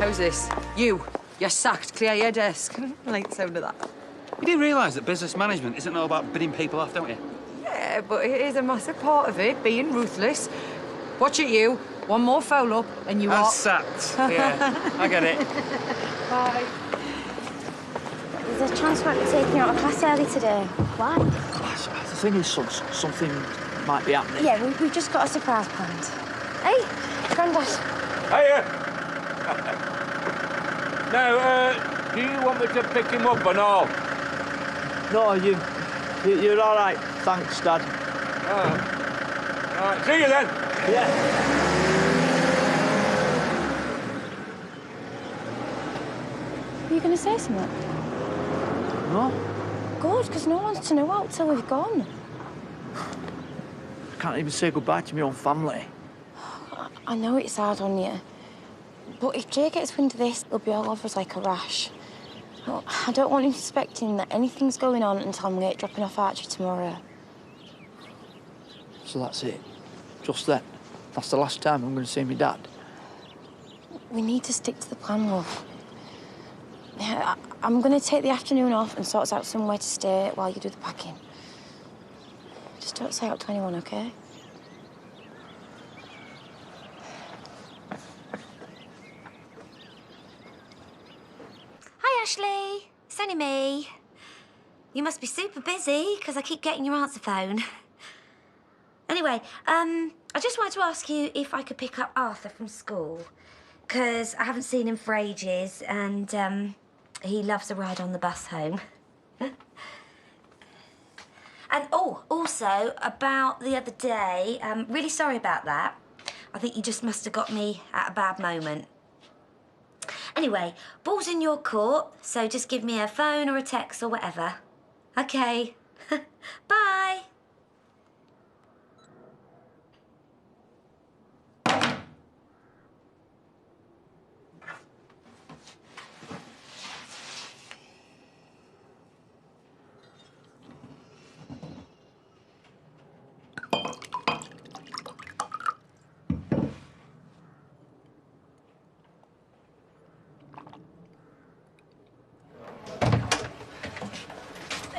How's this? You're sacked. Clear your desk. I like the sound of that. You do realise that business management isn't all about bidding people off, don't you? Yeah, but it is a massive part of it, being ruthless. Watch it, you. One more foul up and you are... sacked. Yeah, I get it. Bye. There's a chance we might be taking you out of class early today. Why? The thing is, something might be happening. Yeah, we've just got a surprise planned. Hey, Grandad. Hiya! Now, do you want me to pick him up and all? No, you're all right. Thanks, Dad. All right, see you then. Yeah. Were you going to say something? No? Good, because no one's to know out till we've gone. I can't even say goodbye to my own family. I know it's hard on you, but if Jay gets wind of this, he'll be all over us like a rash. Well, I don't want him suspecting that anything's going on until I'm late dropping off Archie tomorrow. So that's it. Just then. That's the last time I'm going to see my dad. We need to stick to the plan, love. Yeah, I'm going to take the afternoon off and sort out somewhere to stay while you do the packing. Just don't say out to anyone, OK? Hi, Ashley. It's only me. You must be super busy, because I keep getting your answer phone. Anyway, I just wanted to ask you if I could pick up Arthur from school, because I haven't seen him for ages, and he loves a ride on the bus home. And, oh, also, about the other day, really sorry about that. I think you just must have got me at a bad moment. Anyway, ball's in your court, so just give me a phone or a text or whatever. OK. Bye.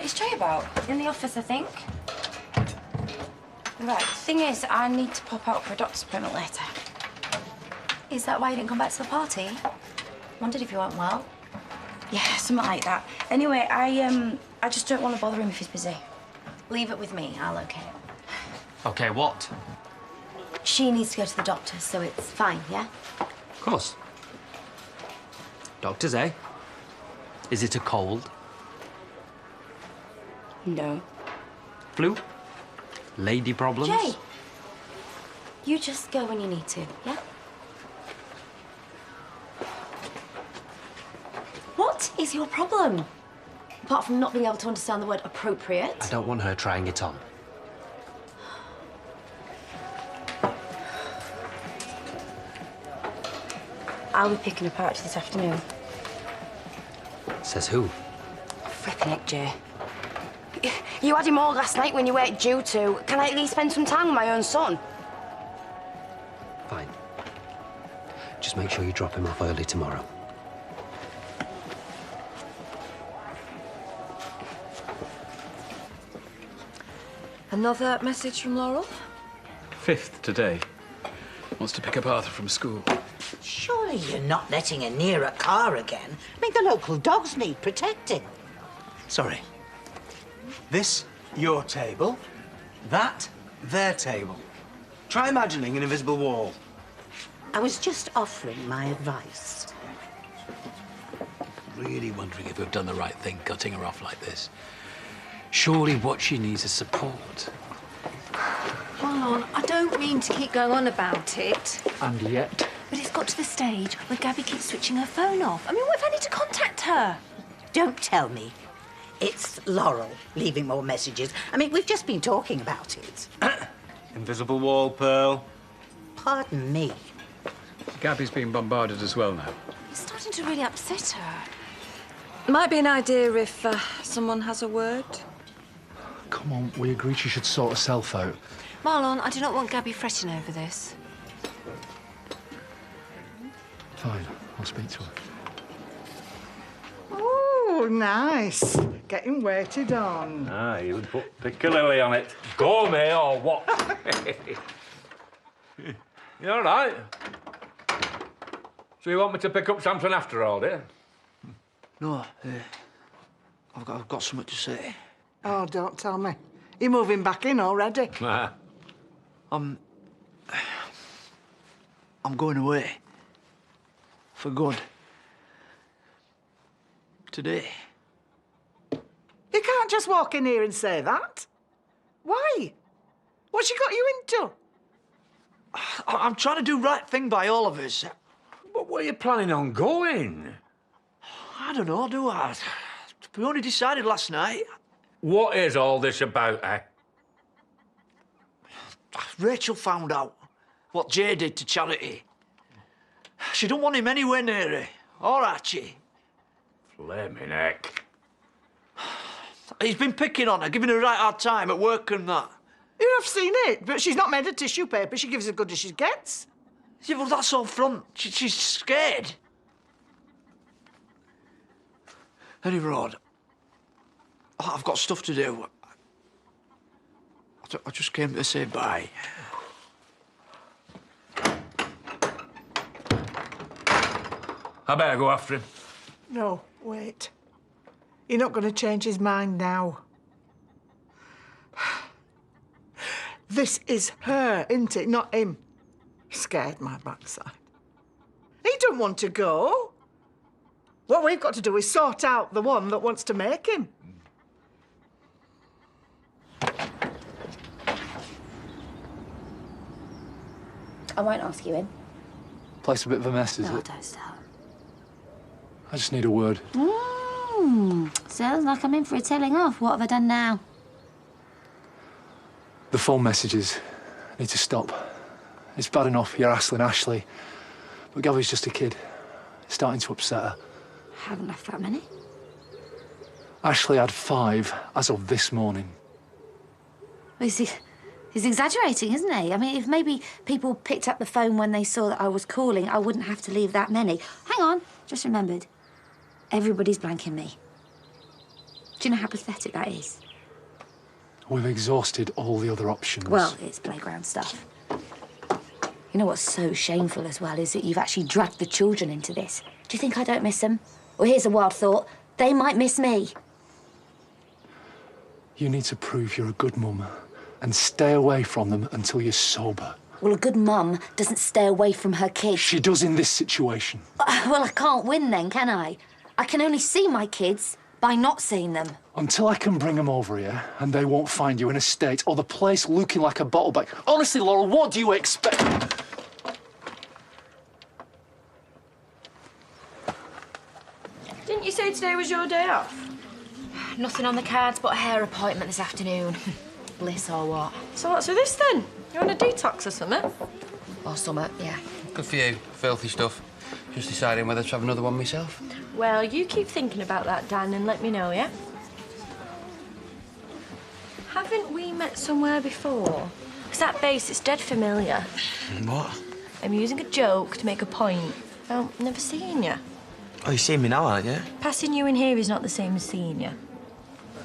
Is Jay about? In the office, I think. Right, the thing is, I need to pop out for a doctor's appointment later. Is that why you didn't come back to the party? Wondered if you weren't well. Yeah, something like that. Anyway, I just don't want to bother him if he's busy. Leave it with me. I'll okay it. OK, what? She needs to go to the doctor, so it's fine, yeah? Of course. Doctors, eh? Is it a cold? No. Flu? Lady problems? Jay, you just go when you need to, yeah? What is your problem? Apart from not being able to understand the word appropriate. I don't want her trying it on. I'll be picking up Archie this afternoon. Says who? Flipping it, Jay. You had him all last night when you weren't due to. Can I at least spend some time with my own son? Fine. Just make sure you drop him off early tomorrow. Another message from Laurel? 5th today. Wants to pick up Arthur from school. Surely you're not letting her near a car again. I mean, the local dogs need protecting. Sorry. This, your table. That, their table. Try imagining an invisible wall. I was just offering my advice. Really wondering if we've done the right thing cutting her off like this. Surely what she needs is support. Hold on, I don't mean to keep going on about it. And yet... But it's got to the stage where Gabby keeps switching her phone off. I mean, what if I need to contact her? Don't tell me. It's Laurel leaving more messages. I mean, we've just been talking about it. Invisible wall, Pearl. Pardon me. Gabby's being bombarded as well now. It's starting to really upset her. Might be an idea if someone has a word. Come on, we agreed she should sort herself out. Marlon, I do not want Gabby fretting over this. Fine. I'll speak to her. Oh, nice. Getting waited on. Ah, you would put Piccadilly on it. Gourmet or what? You all right? So you want me to pick up Samson after all, do you? No, I've got something to say. Oh, don't tell me. You're moving back in already. Ah. I'm going away. For good. Today. You can't just walk in here and say that. Why? What's she got you into? I'm trying to do right thing by all of us. But where are you planning on going? I don't know, do I? We only decided last night. What is all this about, eh? Rachel found out what Jay did to Charity. She don't want him anywhere near her. Or Archie. Flaming heck. He's been picking on her, giving her a right hard time at work and that. You've seen it, but she's not made of tissue paper. She gives as good as she gets. Yeah, well, that's all front. She's scared. Any road. I've got stuff to do. I just came to say bye. I better go after him. No, wait. You're not going to change his mind now. This is her, isn't it? Not him. Scared my backside. He don't want to go. What we've got to do is sort out the one that wants to make him. I won't ask you in. Place a bit of a mess, is No, it? don't start. I just need a word. Sounds like I'm in for a telling off. What have I done now? The phone messages need to stop. It's bad enough you're hassling Ashley, but Gabby's just a kid. It's starting to upset her. Haven't left that many. Ashley had 5 as of this morning. Well, he's exaggerating, isn't he? I mean, if maybe people picked up the phone when they saw that I was calling, I wouldn't have to leave that many. Hang on, just remembered. Everybody's blanking me. Do you know how pathetic that is? We've exhausted all the other options. Well, it's playground stuff. You know what's so shameful as well is that you've actually dragged the children into this. Do you think I don't miss them? Well, here's a wild thought. They might miss me. You need to prove you're a good mum and stay away from them until you're sober. Well, a good mum doesn't stay away from her kids. She does in this situation. Well, I can't win then, can I? I can only see my kids by not seeing them. Until I can bring them over here and they won't find you in a state or the place looking like a bottle bag. Honestly, Laurel, what do you expect? Didn't you say today was your day off? Nothing on the cards but a hair appointment this afternoon. Bliss or what? So what's with this then? You on a detox or something? Or summer, yeah. Good for you. Filthy stuff. Just deciding whether to have another one myself. Well, you keep thinking about that, Dan, and let me know, yeah? Haven't we met somewhere before? Because that face, it's dead familiar. What? I'm using a joke to make a point. Well, never seen you. Oh, you see me now, aren't you? Passing you in here is not the same as seeing you.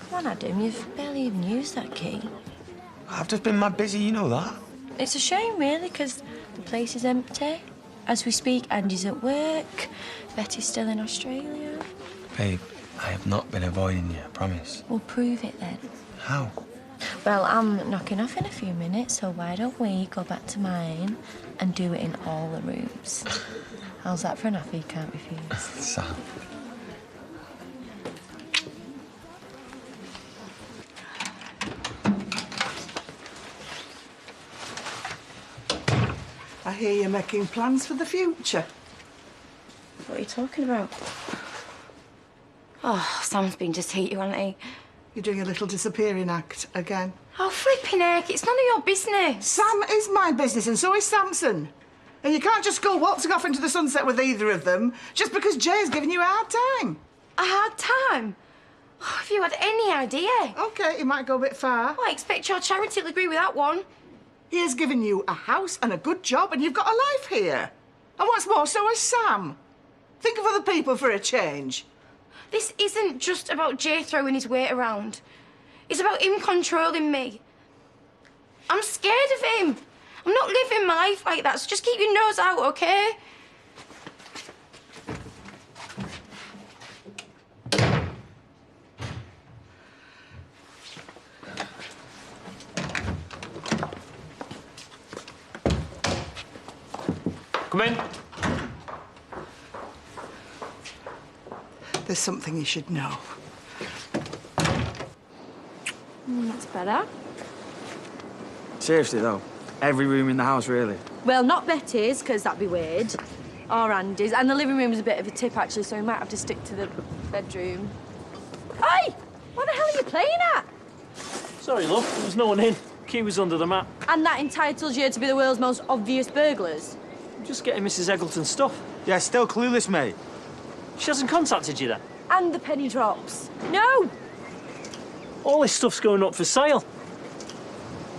Come on, Adam, you've barely even used that key. I've just been mad busy, you know that. It's a shame, really, because the place is empty. As we speak, Andy's at work. Betty's still in Australia. Babe, I have not been avoiding you, I promise. Well, prove it then. How? Well, I'm knocking off in a few minutes, so why don't we go back to mine and do it in all the rooms? How's that for an offer you can't refuse? Sam. I hear you're making plans for the future. What are you talking about? Oh, Sam's been to see you, hasn't he? You're doing a little disappearing act again. Oh, flipping heck, it's none of your business. Sam is my business and so is Samson. And you can't just go waltzing off into the sunset with either of them just because Jay's giving you a hard time. A hard time? Oh, have you had any idea? OK, you might go a bit far. Well, I expect your charity will agree with that one. He has given you a house and a good job and you've got a life here. And what's more, so has Sam. Think of other people for a change. This isn't just about Jay throwing his weight around. It's about him controlling me. I'm scared of him. I'm not living my life like that, so just keep your nose out, OK? Come in. There's something you should know. That's better. Seriously, though, every room in the house, really? Well, not Betty's, because that'd be weird. Or Andy's. And the living room's a bit of a tip, actually, so we might have to stick to the bedroom. Hey! What the hell are you playing at? Sorry, love, there was no one in. Key was under the mat. And that entitles you to be the world's most obvious burglars? I'm just getting Mrs. Eggleton's stuff. Yeah, still clueless, mate. She hasn't contacted you, then? And the penny drops. No! All this stuff's going up for sale.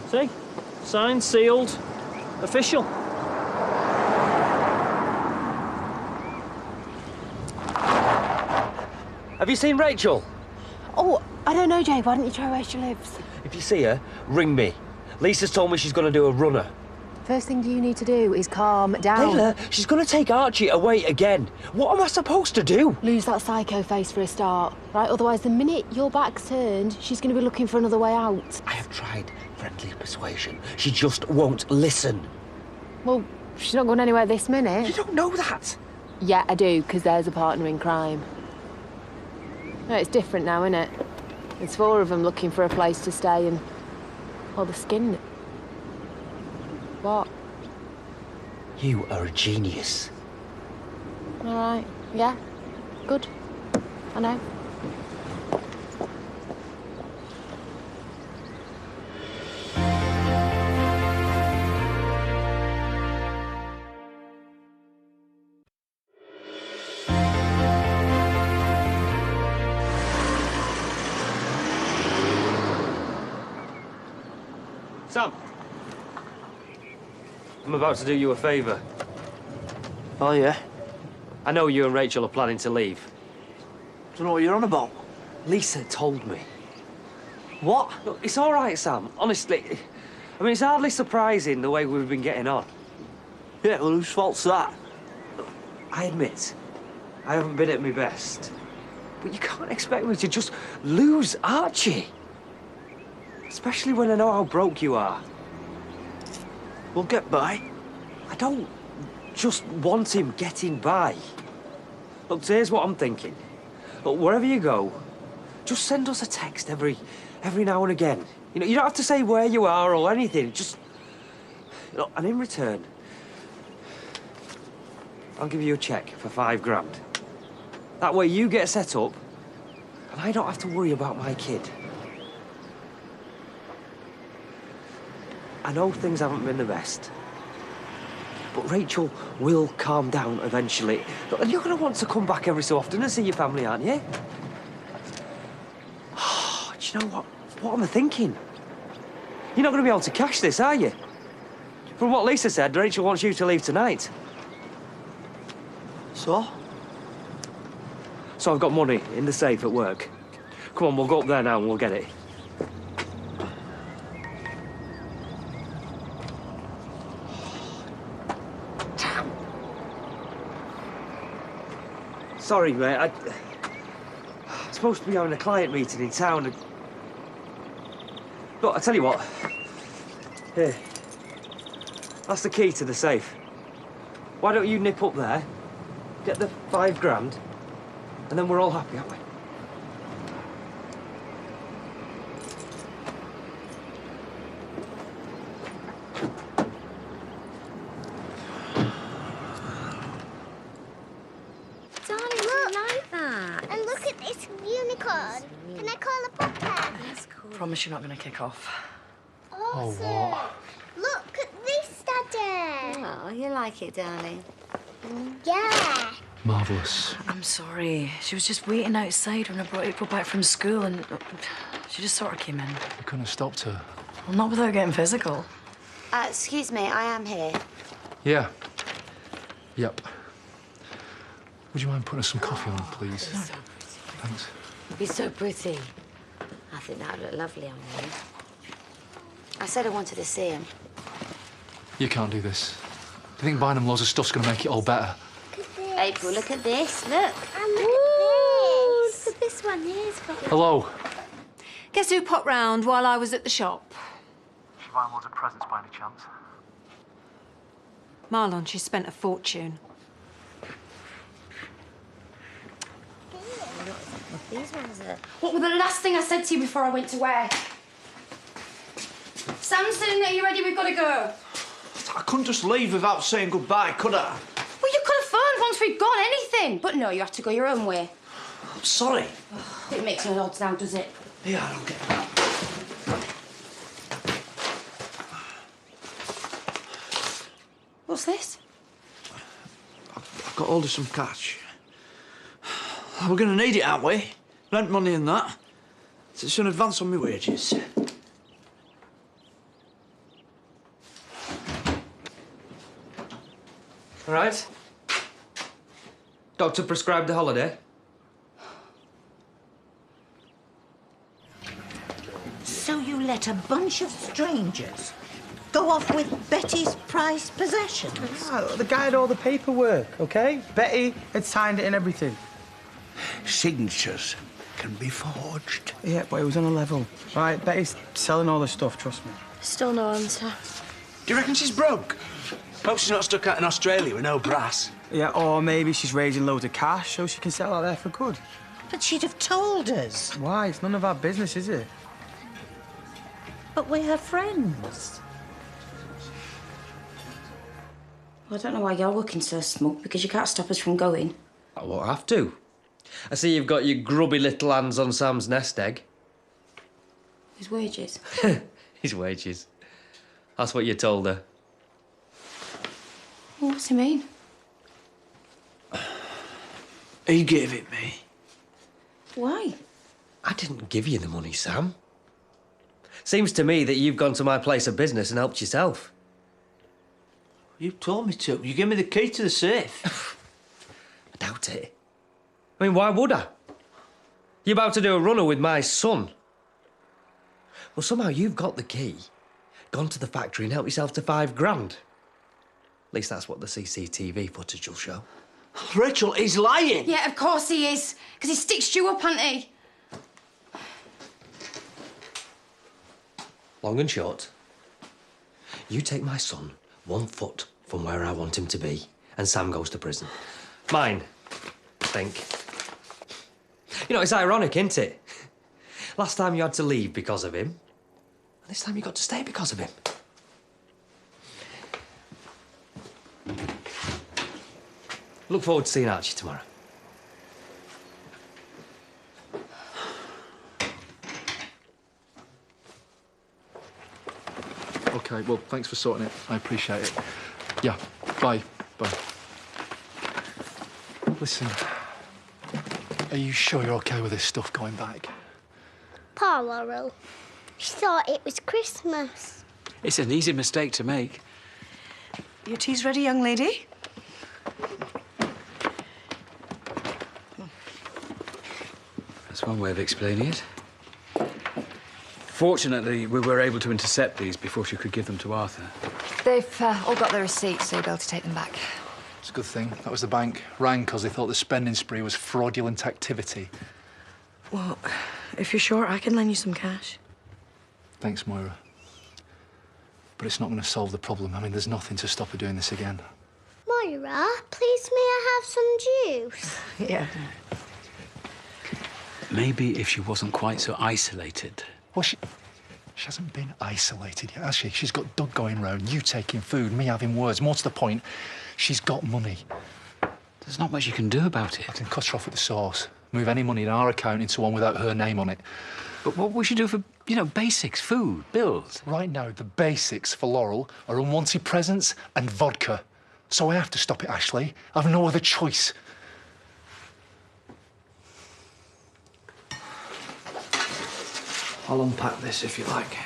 See? Signed, sealed, official. Have you seen Rachel? Oh, I don't know, Jay. Why don't you try where she lives? If you see her, ring me. Lisa's told me she's going to do a runner. First thing you need to do is calm down. Layla, she's going to take Archie away again. What am I supposed to do? Lose that psycho face for a start, right? Otherwise, the minute your back's turned, she's going to be looking for another way out. I have tried friendly persuasion. She just won't listen. Well, she's not going anywhere this minute. You don't know that. Yeah, I do, because there's a partner in crime. No, it's different now, isn't it? There's 4 of them looking for a place to stay and... well, the skin... What? You are a genius. All right. Yeah. Good. I know. Sam. I'm about to do you a favour. Oh, yeah? I know you and Rachel are planning to leave. Don't know what you're on about. Lisa told me. What? Look, it's all right, Sam. Honestly, I mean, it's hardly surprising the way we've been getting on. Yeah, well, whose fault's that? I admit, I haven't been at my best. But you can't expect me to just lose Archie. Especially when I know how broke you are. We'll get by. I don't just want him getting by. Look, here's what I'm thinking. Look, wherever you go, just send us a text every now and again. You know, you don't have to say where you are or anything. Just, you know, and in return, I'll give you a cheque for £5 grand. That way you get set up, and I don't have to worry about my kid. I know things haven't been the best, but Rachel will calm down eventually. Look, and you're going to want to come back every so often and see your family, aren't you? Oh, do you know what? What am I thinking? You're not going to be able to cash this, are you? From what Lisa said, Rachel wants you to leave tonight. So? So I've got money in the safe at work. Come on, we'll go up there now and we'll get it. Sorry, mate. I'm supposed to be having a client meeting in town. And... Look, I tell you what. Here. That's the key to the safe. Why don't you nip up there, get the £5 grand, and then we're all happy, aren't we? Promise you're not going to kick off. Oh, what? Look at this, Daddy. Oh, you like it, darling? Yeah. Marvellous. I'm sorry. She was just waiting outside when I brought April back from school and she just sort of came in. You couldn't have stopped her. Well, not without getting physical. Excuse me, I am here. Yeah. Yep. Would you mind putting us some coffee on, please? Thanks. You're so pretty. I think that would look lovely on you. I said I wanted to see him. You can't do this. Do you think buying them loads of stuff's going to make it all better? April, look at this. Look. And look at this one. Here's for you. Hello. Guess who popped round while I was at the shop? She's buying loads of presents by any chance? Marlon, she spent a fortune. These ones are... What was the last thing I said to you before I went to work? Sam's sitting there, you ready? We've got to go. I couldn't just leave without saying goodbye, could I? Well, you could have phoned once we'd gone, anything. But no, you have to go your own way. I'm sorry. It makes no odds now, does it? Yeah, I don't get that. What's this? I've got hold of some cash. We're going to need it, aren't we? Rent money and that. It's an advance on my wages. All right. Doctor prescribed a holiday. So you let a bunch of strangers go off with Betty's prized possessions? Ah, the guy had all the paperwork, OK? Betty had signed it and everything. Signatures can be forged. Yeah, but it was on a level. Right, Betty's selling all the stuff, trust me. Still no answer. Do you reckon she's broke? Hope she's not stuck out in Australia with no brass. Yeah, or maybe she's raising loads of cash so she can sell out there for good. But she'd have told us. Why? It's none of our business, is it? But we're her friends. Well, I don't know why you're looking so smug, because you can't stop us from going. I won't have to. I see you've got your grubby little hands on Sam's nest egg. His wages. His wages. That's what you told her. Well, what's he mean? He gave it me. Why? I didn't give you the money, Sam. Seems to me that you've gone to my place of business and helped yourself. You told me to. You gave me the key to the safe. I doubt it. I mean, why would I? You're about to do a runner with my son. Well, somehow you've got the key, gone to the factory and helped yourself to £5,000. At least that's what the CCTV footage will show. Rachel, he's lying. Yeah, of course he is. Because he stitched you up, hasn't he? Long and short, you take my son 1 foot from where I want him to be, and Sam goes to prison. Mine, I think. You know, it's ironic, isn't it? Last time you had to leave because of him, and this time you got to stay because of him. Look forward to seeing Archie tomorrow. OK, well, thanks for sorting it. I appreciate it. Yeah, bye. Bye. Listen, are you sure you're OK with this stuff going back? Poor Laurel. She thought it was Christmas. It's an easy mistake to make. Your tea's ready, young lady? That's one way of explaining it. Fortunately, we were able to intercept these before she could give them to Arthur. They've all got their receipts, so you'll be able to take them back. It's a good thing. That was the bank. Rang because they thought the spending spree was fraudulent activity. Well, if you're sure, I can lend you some cash. Thanks, Moira. But it's not going to solve the problem. I mean, there's nothing to stop her doing this again. Moira, please may I have some juice? Yeah. Maybe if she wasn't quite so isolated. Well, she hasn't been isolated yet, has she? She's got Doug going round, you taking food, me having words. More to the point, she's got money. There's not much you can do about it. I can cut her off at the source. Move any money in our account into one without her name on it. But what we should do for, you know, basics, food, bills? Right now, the basics for Laurel are unwanted presents and vodka. So I have to stop it, Ashley. I've no other choice. I'll unpack this if you like.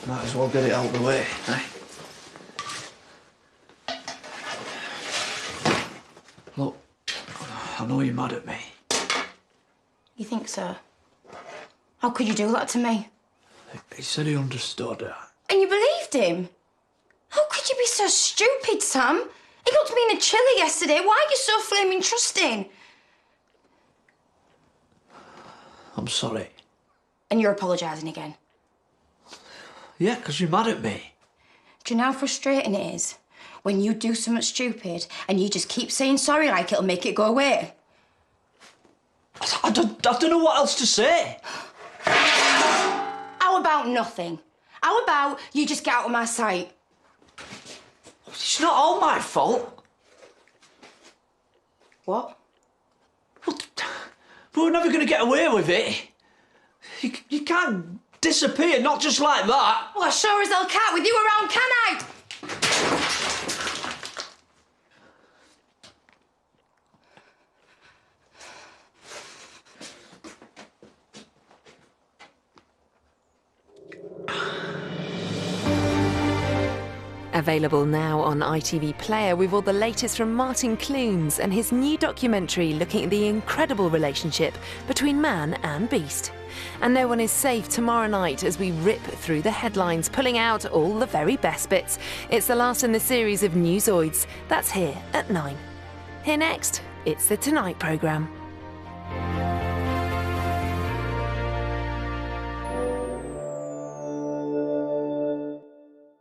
Might as well get it out of the way, eh? I know you're mad at me. You think so? How could you do that to me? He said he understood. And you believed him? How could you be so stupid, Sam? He looked me in the chilli yesterday. Why are you so flaming trusting? I'm sorry. And you're apologising again. Yeah, because you're mad at me. Do you know how frustrating it is when you do something stupid and you just keep saying sorry like it'll make it go away? I don't know what else to say. How about nothing? How about you just get out of my sight? It's not all my fault. What? But we're never going to get away with it. You can't disappear, not just like that. Well, I sure as hell can't with you around, can I? Available now on ITV Player with all the latest from Martin Clunes and his new documentary looking at the incredible relationship between man and beast. And no one is safe tomorrow night as we rip through the headlines, pulling out all the very best bits. It's the last in the series of Newsoids. That's here at 9. Here next, it's the Tonight programme.